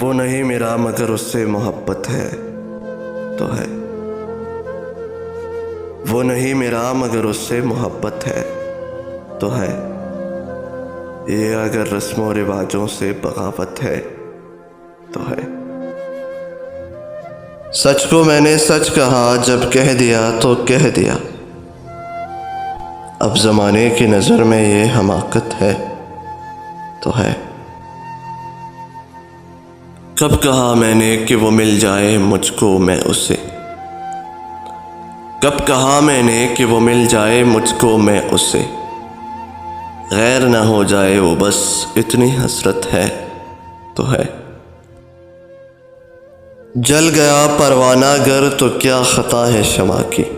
वो नहीं मेरा मगर उससे मोहब्बत है तो है। वो नहीं मेरा मगर उससे मोहब्बत है तो है। ये अगर रस्मों रिवाजों से बगावत है तो है। सच को मैंने सच कहा, जब कह दिया तो कह दिया। अब जमाने की नज़र में ये हमाकत है तो है। कब कहा मैंने कि वो मिल जाए मुझको मैं उससे। कब कहा मैंने कि वो मिल जाए मुझको मैं उससे। गैर ना हो जाए वो, बस इतनी हसरत है तो है। जल गया परवाना गर तो क्या खता है शमा की।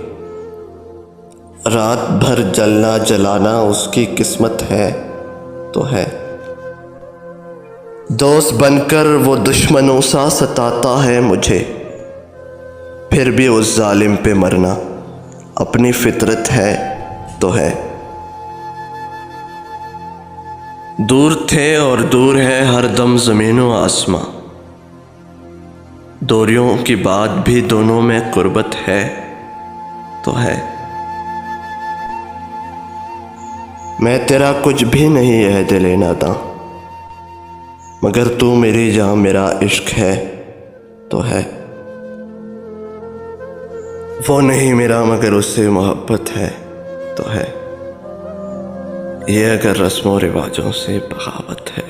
रात भर जलना जलाना उसकी किस्मत है तो है। दोस्त बनकर वो दुश्मनों सा सताता है मुझे, फिर भी उस जालिम पे मरना अपनी फितरत है तो है। दूर थे और दूर है हर दम ज़मीनो आसमां। दूरियों की बात भी दोनों में कुर्बत है तो है। मैं तेरा कुछ भी नहीं है दिले नादा, मगर तू मेरी जान मेरा इश्क है तो है। वो नहीं मेरा मगर उससे मोहब्बत है तो है। ये अगर रस्मों रिवाजों से बगावत है